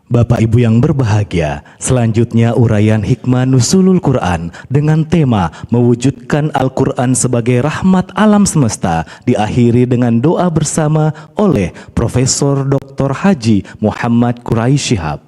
Bapak Ibu yang berbahagia, selanjutnya uraian hikmah Nuzulul Quran dengan tema mewujudkan Al-Quran sebagai rahmat alam semesta diakhiri dengan doa bersama oleh Profesor Dr. Haji Muhammad Quraisy Shihab.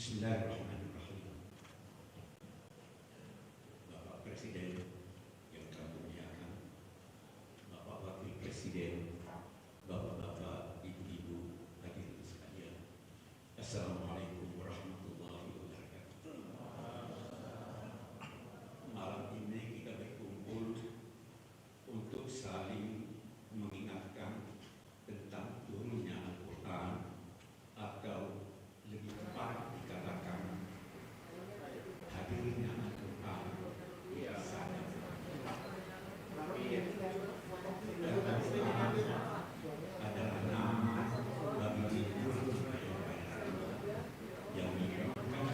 Bismillahirrahmanirrahim. Bapak Presiden yang kami muliakan, Bapak Wakil Presiden, Bapak-bapak, Ibu-ibu, hadirin sekalian. Assalamualaikum warahmatullahi wabarakatuh. Malam ini kita berkumpul untuk saling mengingatkan tentang turunnya Al-Quran, atau lebih tepat dikatakan hadirnya Al-Quran di sana. Adalah nama bagi jujur yang menyebabkan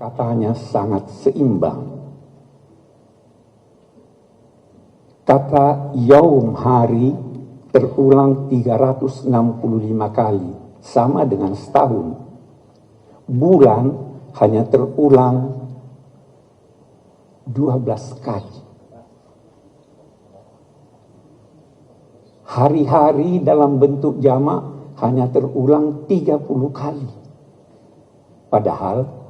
katanya sangat seimbang. Kata yaum hari terulang 365 kali, sama dengan setahun. Bulan hanya terulang 12 kali. Hari-hari dalam bentuk jamak hanya terulang 30 kali. Padahal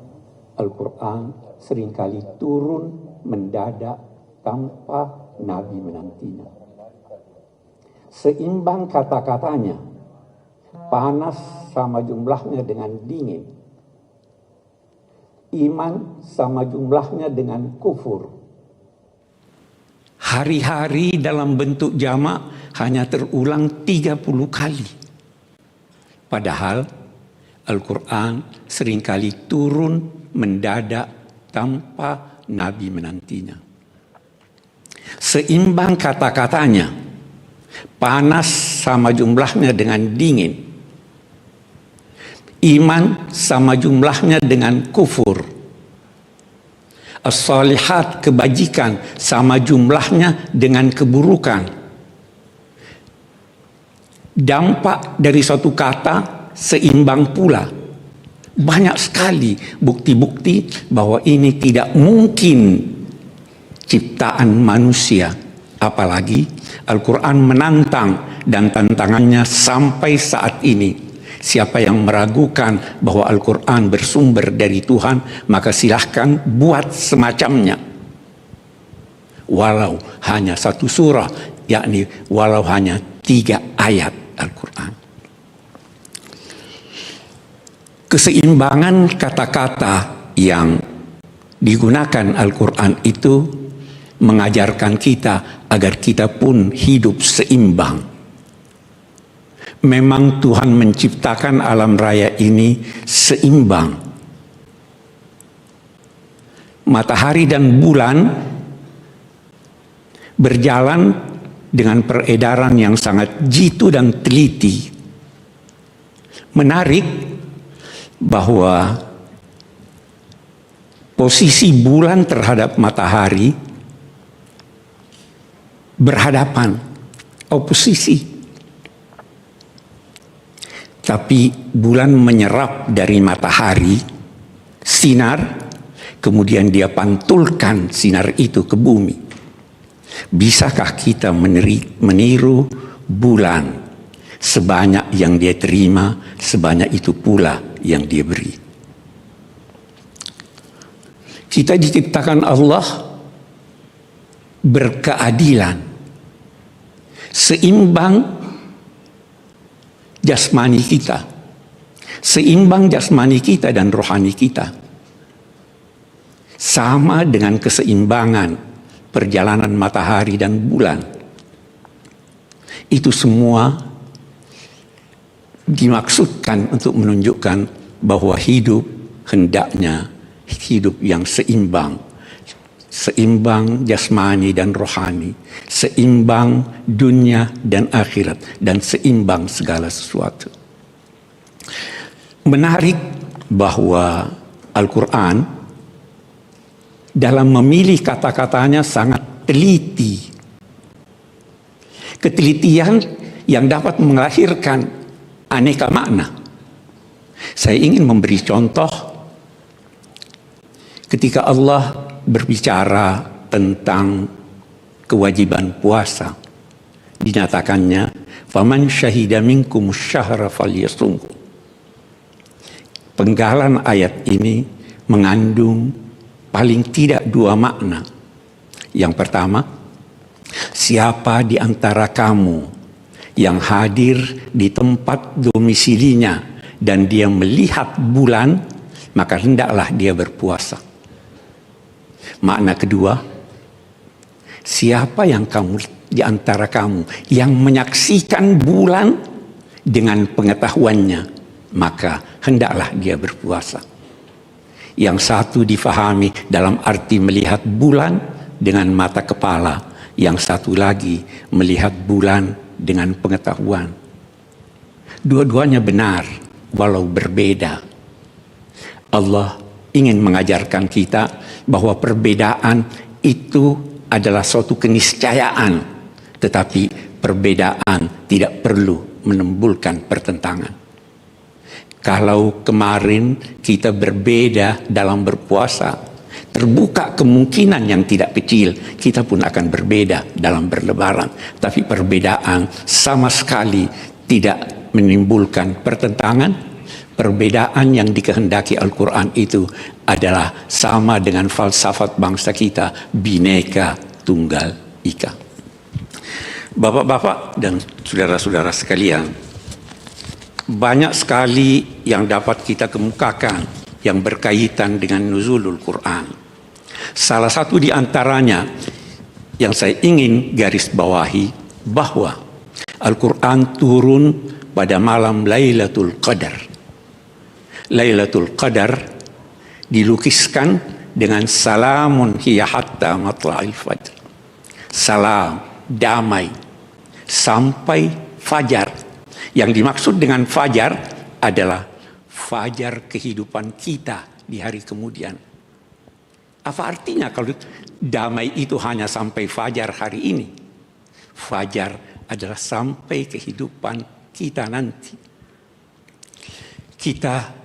Al-Quran seringkali turun mendadak tanpa Nabi menantinya. Seimbang kata-katanya, panas sama jumlahnya dengan dingin, iman sama jumlahnya dengan kufur. Hari-hari dalam bentuk jamak hanya terulang 30 kali. Padahal Al-Quran seringkali turun mendadak tanpa Nabi menantinya. Seimbang kata-katanya, panas sama jumlahnya dengan dingin, iman sama jumlahnya dengan kufur, as-salihat kebajikan sama jumlahnya dengan keburukan. Dampak dari suatu kata seimbang pula. Banyak sekali bukti-bukti bahwa ini tidak mungkin ciptaan manusia. Apalagi Al-Quran menantang, dan tantangannya sampai saat ini. Siapa yang meragukan bahwa Al-Quran bersumber dari Tuhan, maka silahkan buat semacamnya. Walau hanya satu surah, yakni walau hanya 3 ayat Al-Quran. Keseimbangan kata-kata yang digunakan Al-Quran itu mengajarkan kita agar kita pun hidup seimbang. Memang Tuhan menciptakan alam raya ini seimbang. Matahari dan bulan berjalan dengan peredaran yang sangat jitu dan teliti. Menarik bahwa posisi bulan terhadap matahari berhadapan, oposisi. Tapi bulan menyerap dari matahari sinar, kemudian dia pantulkan sinar itu ke bumi. Bisakah kita meniru bulan? Sebanyak yang dia terima, sebanyak itu pula yang dia beri. Kita diciptakan Allah berkeadilan, seimbang jasmani kita, seimbang jasmani kita dan rohani kita, sama dengan keseimbangan perjalanan matahari dan bulan. Itu semua dimaksudkan untuk menunjukkan bahwa hidup hendaknya hidup yang seimbang. Seimbang jasmani dan rohani, seimbang dunia dan akhirat, dan seimbang segala sesuatu. Menarik bahwa Al-Quran dalam memilih kata-katanya sangat teliti. Ketelitian yang dapat melahirkan aneka makna. Saya ingin memberi contoh ketika Allah berbicara tentang kewajiban puasa. Dinyatakannya, "Faman syahida minkum syahra falyasumhu." Penggalan ayat ini mengandung paling tidak dua makna. Yang pertama, siapa di antara kamu yang hadir di tempat domisilinya dan dia melihat bulan, maka hendaklah dia berpuasa. Makna kedua, siapa yang di antara kamu yang menyaksikan bulan dengan pengetahuannya, maka hendaklah dia berpuasa. Yang satu difahami dalam arti melihat bulan dengan mata kepala, yang satu lagi melihat bulan dengan pengetahuan. Dua-duanya benar, walau berbeda. Allah ingin mengajarkan kita bahwa perbedaan itu adalah suatu keniscayaan, tetapi perbedaan tidak perlu menimbulkan pertentangan. Kalau kemarin kita berbeda dalam berpuasa, terbuka kemungkinan yang tidak kecil kita pun akan berbeda dalam berlebaran. Tapi perbedaan sama sekali tidak menimbulkan pertentangan. Perbedaan yang dikehendaki Al-Quran itu adalah sama dengan falsafat bangsa kita, Bhinneka Tunggal Ika. Bapak-bapak dan saudara-saudara sekalian, banyak sekali yang dapat kita kemukakan yang berkaitan dengan nuzulul Quran. Salah satu di antaranya yang saya ingin garis bawahi bahwa Al-Quran turun pada malam Lailatul Qadar. Lailatul Qadar dilukiskan dengan salamun hiya hatta matla'il fajr. Salam, damai, sampai fajar. Yang dimaksud dengan fajar adalah fajar kehidupan kita di hari kemudian. Apa artinya kalau damai itu hanya sampai fajar hari ini? Fajar adalah sampai kehidupan kita nanti. Kita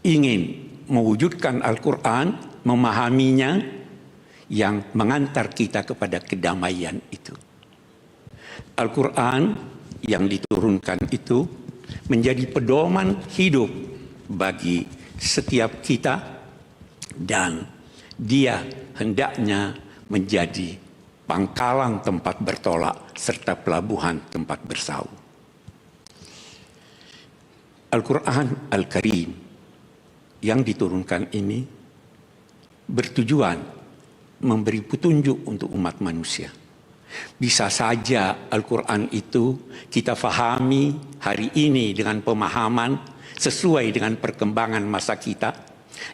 ingin mewujudkan Al-Quran, memahaminya, yang mengantar kita kepada kedamaian itu. Al-Quran yang diturunkan itu menjadi pedoman hidup bagi setiap kita, dan dia hendaknya menjadi pangkalan tempat bertolak serta pelabuhan tempat bersau. Al-Quran Al-Karim yang diturunkan ini bertujuan memberi petunjuk untuk umat manusia. Bisa saja Al-Quran itu kita fahami hari ini dengan pemahaman sesuai dengan perkembangan masa kita,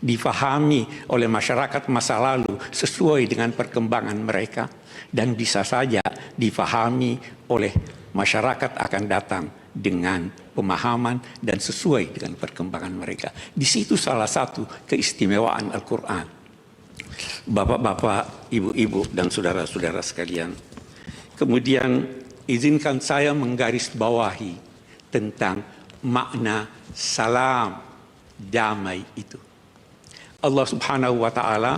difahami oleh masyarakat masa lalu sesuai dengan perkembangan mereka, dan bisa saja difahami oleh masyarakat akan datang dengan pemahaman dan sesuai dengan perkembangan mereka. Di situ salah satu keistimewaan Al-Quran. Bapak-bapak, ibu-ibu, dan saudara-saudara sekalian, kemudian izinkan saya menggarisbawahi tentang makna salam, damai itu. Allah Subhanahu wa Ta'ala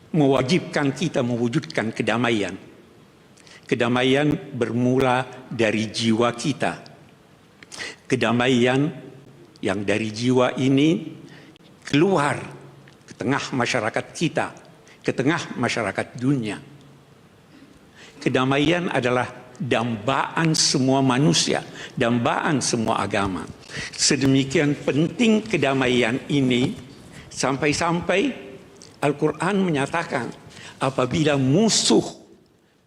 mewajibkan kita mewujudkan kedamaian. Kedamaian bermula dari jiwa kita. Kedamaian yang dari jiwa ini keluar ke tengah masyarakat kita, ke tengah masyarakat dunia. Kedamaian adalah dambaan semua manusia, dambaan semua agama. Sedemikian penting kedamaian ini sampai-sampai Al-Quran menyatakan apabila musuh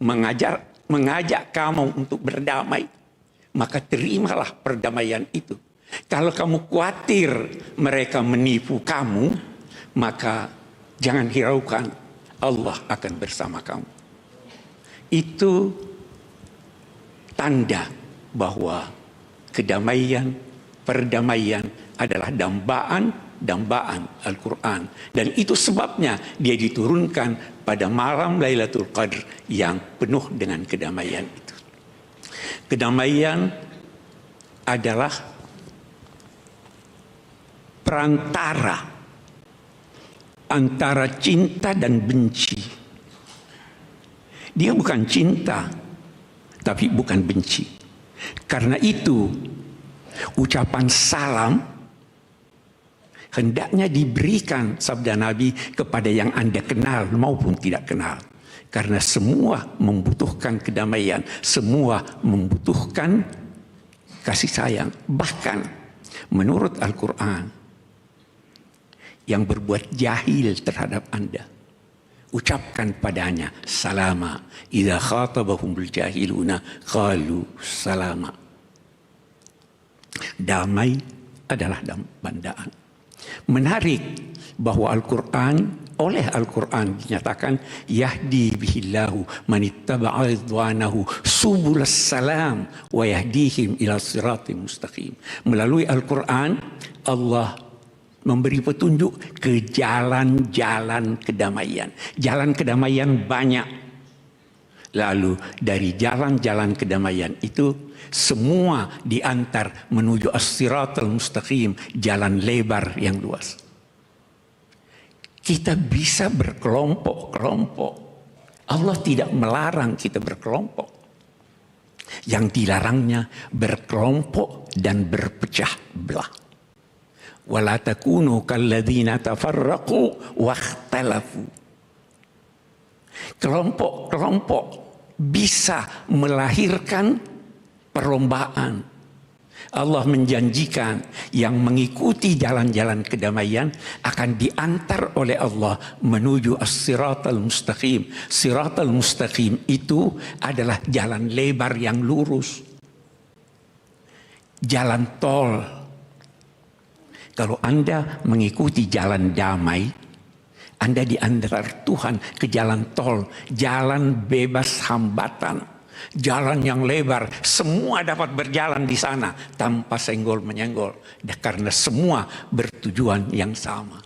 mengajak kamu untuk berdamai, maka terimalah perdamaian itu. Kalau kamu khawatir mereka menipu kamu, maka jangan hiraukan, Allah akan bersama kamu. Itu tanda bahwa kedamaian, perdamaian adalah dambaan Al-Quran. Dan itu sebabnya dia diturunkan pada malam Lailatul Qadar yang penuh dengan kedamaian itu. Kedamaian adalah perantara antara cinta dan benci. Dia bukan cinta, tapi bukan benci. Karena itu ucapan salam hendaknya diberikan, sabda Nabi, kepada yang Anda kenal maupun tidak kenal. Karena semua membutuhkan kedamaian, semua membutuhkan kasih sayang. Bahkan menurut Al-Quran, yang berbuat jahil terhadap Anda, ucapkan padanya salama. Idza khatabahumul jahiluna qalu salama. Damai adalah bandaan. Menarik bahwa oleh Al-Quran dinyatakan yahdi bihillahu manittaba'a ridwanahu subulas salam wa yahdihim ila siratim mustaqim. Melalui Al-Quran Allah memberi petunjuk ke jalan-jalan kedamaian. Jalan kedamaian banyak. Lalu dari jalan-jalan kedamaian itu semua diantar menuju as-siratal mustaqim, jalan lebar yang luas. Kita bisa berkelompok-kelompok. Allah tidak melarang kita berkelompok. Yang dilarangnya berkelompok dan berpecah belah. Wala takunu kalladzina tafarraqu wakhtalafu. Kelompok-kelompok bisa melahirkan perlombaan. Allah menjanjikan yang mengikuti jalan-jalan kedamaian akan diantar oleh Allah menuju as-siratal mustaqim. Siratal mustaqim itu adalah jalan lebar yang lurus. Jalan tol. Kalau Anda mengikuti jalan damai, Anda diantar Tuhan ke jalan tol, jalan bebas hambatan, jalan yang lebar. Semua dapat berjalan di sana tanpa senggol menyenggol, karena semua bertujuan yang sama.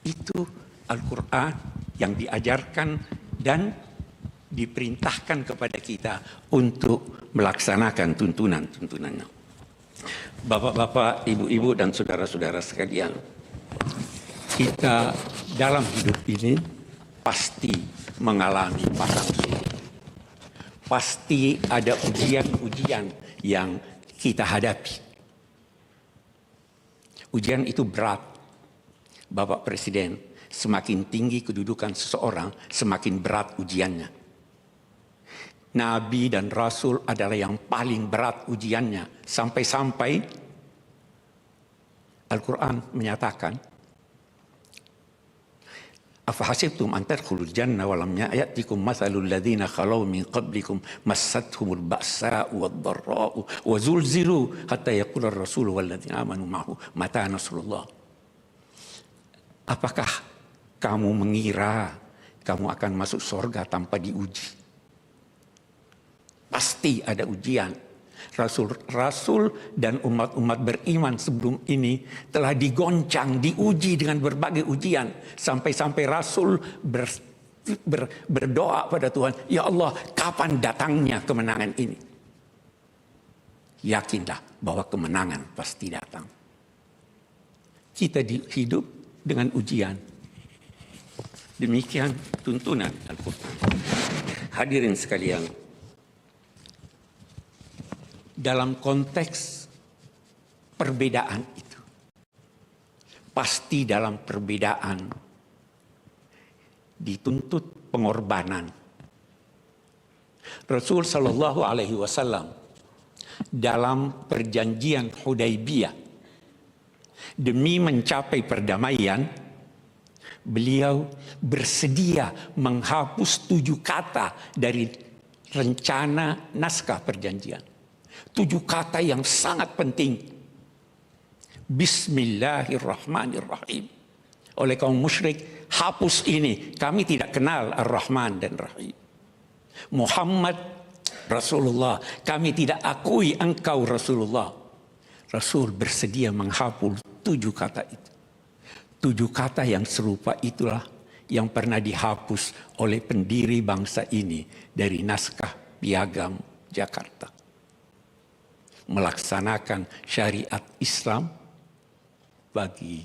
Itu Al-Quran yang diajarkan dan diperintahkan kepada kita untuk melaksanakan tuntunan-tuntunannya. Bapak-bapak, ibu-ibu, dan saudara-saudara sekalian, kita dalam hidup ini pasti mengalami pasang surut. Pasti ada ujian-ujian yang kita hadapi. Ujian itu berat. Bapak Presiden, semakin tinggi kedudukan seseorang, semakin berat ujiannya. Nabi dan Rasul adalah yang paling berat ujiannya. Sampai-sampai Al-Quran menyatakan, Afahasibtum an tadkhulul jannah wa lam ya'tikum mathalul ladzina khalaw min qablikum massathumul ba'sa'u wad-dharra'u wa zulzilu hatta yaqula ar-rasulu wal ladzina amanu ma'ahu mata nasrullah. Apakah kamu mengira kamu akan masuk surga tanpa diuji? Pasti ada ujian. Rasul-rasul dan umat-umat beriman sebelum ini telah digoncang, diuji dengan berbagai ujian. Sampai-sampai Rasul berdoa pada Tuhan, "Ya Allah, kapan datangnya kemenangan ini?" Yakinlah bahwa kemenangan pasti datang. Kita hidup dengan ujian. Demikian tuntunan Al-Quran. Hadirin sekalian, dalam konteks perbedaan itu, pasti dalam perbedaan dituntut pengorbanan. Rasul Shallallahu Alaihi Wasallam dalam perjanjian Hudaybiyah, demi mencapai perdamaian, beliau bersedia menghapus 7 kata dari rencana naskah perjanjian. 7 kata yang sangat penting. Bismillahirrahmanirrahim. Oleh kaum musyrik, hapus ini. Kami tidak kenal Ar-Rahman dan Rahim. Muhammad Rasulullah, kami tidak akui engkau Rasulullah. Rasul bersedia menghapus 7 kata itu. 7 kata yang serupa itulah yang pernah dihapus oleh pendiri bangsa ini dari naskah Piagam Jakarta. Melaksanakan syariat Islam bagi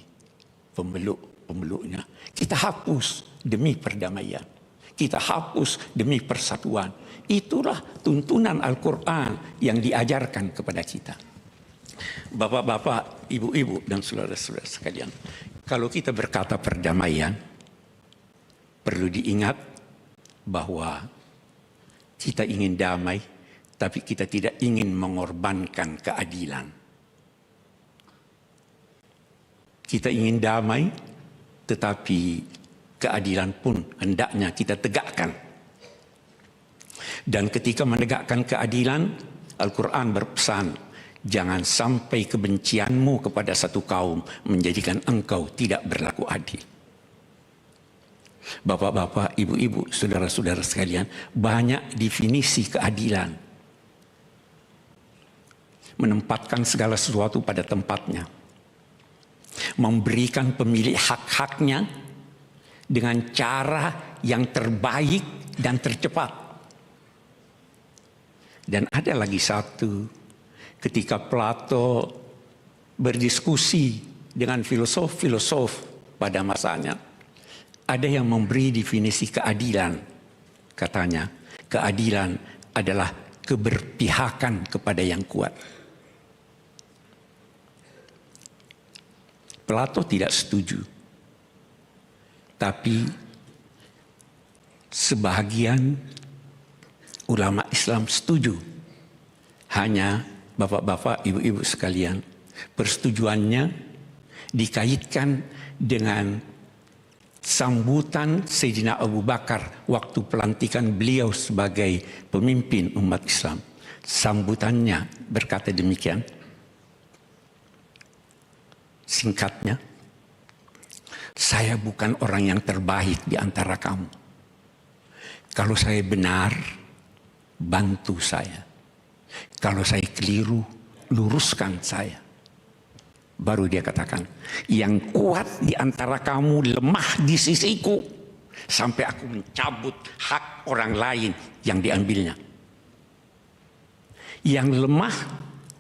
pemeluk-pemeluknya. Kita hapus demi perdamaian. Kita hapus demi persatuan. Itulah tuntunan Al-Quran yang diajarkan kepada kita. Bapak-bapak, ibu-ibu, dan saudara-saudara sekalian, kalau kita berkata perdamaian, perlu diingat bahwa kita ingin damai, tapi kita tidak ingin mengorbankan keadilan. Kita ingin damai, tetapi keadilan pun hendaknya kita tegakkan. Dan ketika menegakkan keadilan, Al-Quran berpesan, jangan sampai kebencianmu kepada satu kaum menjadikan engkau tidak berlaku adil. Bapak-bapak, ibu-ibu, saudara-saudara sekalian, banyak definisi keadilan. Menempatkan segala sesuatu pada tempatnya. Memberikan pemilik hak-haknya dengan cara yang terbaik dan tercepat. Dan ada lagi satu, ketika Plato berdiskusi dengan filosof-filosof pada masanya, ada yang memberi definisi keadilan. Katanya, keadilan adalah keberpihakan kepada yang kuat. Plato tidak setuju. Tapi sebahagian ulama Islam setuju. Hanya bapak-bapak, ibu-ibu sekalian, persetujuannya dikaitkan dengan sambutan Sayyidina Abu Bakar waktu pelantikan beliau sebagai pemimpin umat Islam. Sambutannya berkata demikian. Singkatnya, saya bukan orang yang terbaik di antara kamu. Kalau saya benar, bantu saya. Kalau saya keliru, luruskan saya. Baru dia katakan, yang kuat di antara kamu lemah di sisiku, sampai aku mencabut hak orang lain yang diambilnya. Yang lemah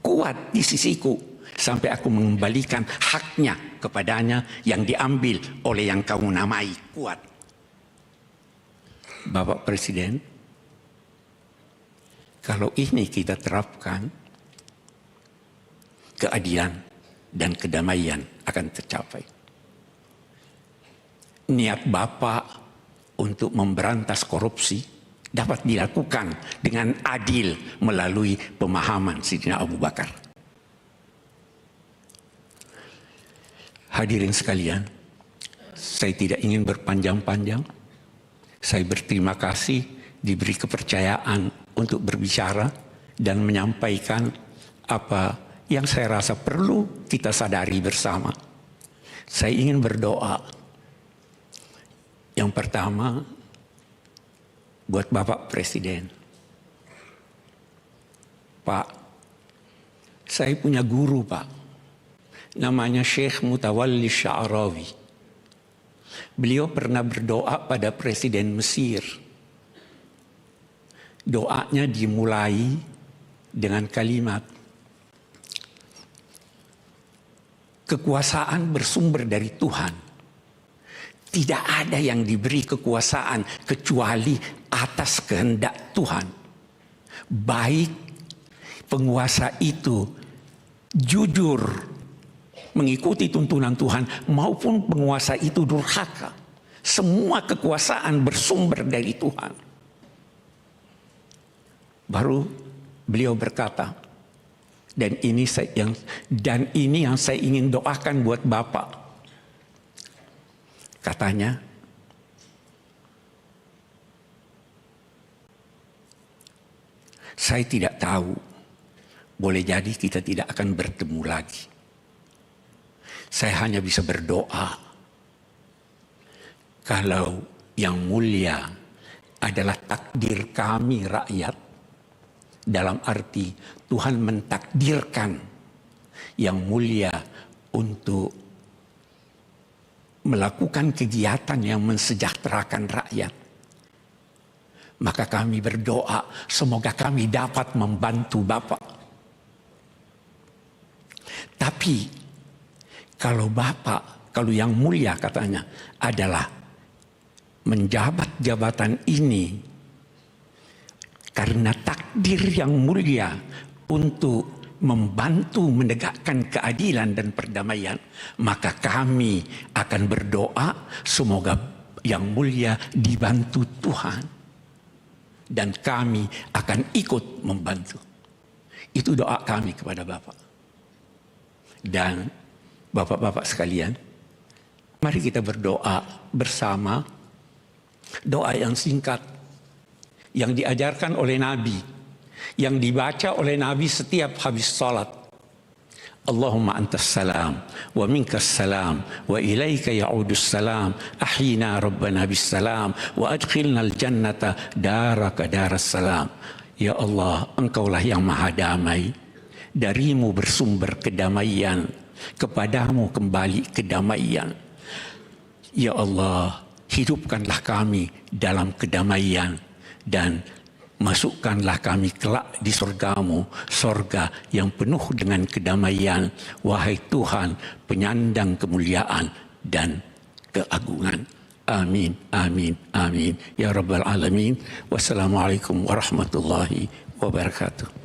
kuat di sisiku, sampai aku mengembalikan haknya kepadanya yang diambil oleh yang kamu namai kuat. Bapak Presiden, kalau ini kita terapkan, keadilan dan kedamaian akan tercapai. Niat Bapak untuk memberantas korupsi dapat dilakukan dengan adil melalui pemahaman Sayyidina Abu Bakar. Hadirin sekalian, saya tidak ingin berpanjang-panjang. Saya berterima kasih diberi kepercayaan untuk berbicara dan menyampaikan apa yang saya rasa perlu kita sadari bersama. Saya ingin berdoa Yang pertama, buat Bapak Presiden. Pak, saya punya guru, Pak. Namanya Syekh Mutawalli Sya'rawi. Beliau pernah berdoa pada Presiden Mesir. Doanya dimulai dengan kalimat, kekuasaan bersumber dari Tuhan. Tidak ada yang diberi kekuasaan kecuali atas kehendak Tuhan. Baik penguasa itu jujur mengikuti tuntunan Tuhan maupun penguasa itu durhaka. Semua kekuasaan bersumber dari Tuhan. Baru beliau berkata, dan ini yang saya ingin doakan buat Bapak. Katanya, saya tidak tahu, boleh jadi kita tidak akan bertemu lagi. Saya hanya bisa berdoa kalau yang mulia adalah takdir kami rakyat, dalam arti Tuhan mentakdirkan yang mulia untuk melakukan kegiatan yang mensejahterakan rakyat. Maka kami berdoa semoga kami dapat membantu Bapak. Tapi kalau Bapak, kalau yang mulia katanya adalah menjabat jabatan ini karena takdir yang mulia untuk membantu menegakkan keadilan dan perdamaian, maka kami akan berdoa semoga yang mulia dibantu Tuhan dan kami akan ikut membantu. Itu doa kami kepada Bapak. Dan Bapak-bapak sekalian, mari kita berdoa bersama doa yang singkat yang diajarkan oleh Nabi, yang dibaca oleh Nabi setiap habis salat. Allahumma antas salam wa minkas salam wa ilaika ya'udus salam ahyina rabbana bis salam wa adkhilna al jannata daraka daras salam. Ya Allah, Engkaulah yang maha damai, darimu bersumber kedamaian, kepadamu kembali kedamaian. Ya Allah, hidupkanlah kami dalam kedamaian dan masukkanlah kami kelak di surgamu, surga yang penuh dengan kedamaian. Wahai Tuhan, penyandang kemuliaan dan keagungan. Amin, amin, amin. Ya Rabbal Alamin. Wassalamualaikum warahmatullahi wabarakatuh.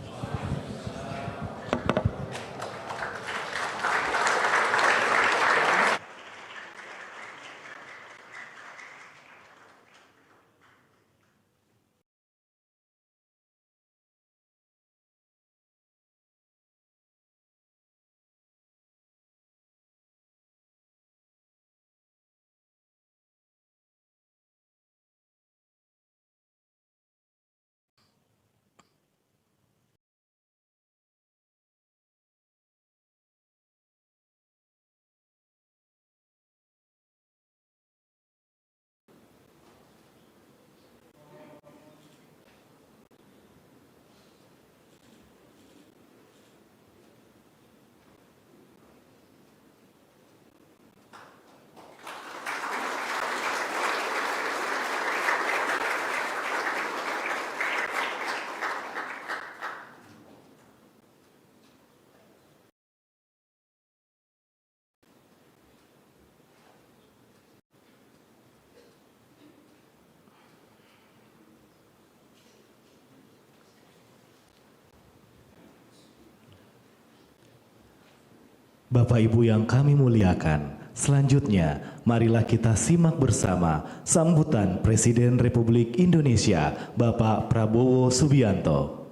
Bapak Ibu yang kami muliakan, selanjutnya marilah kita simak bersama sambutan Presiden Republik Indonesia Bapak Prabowo Subianto.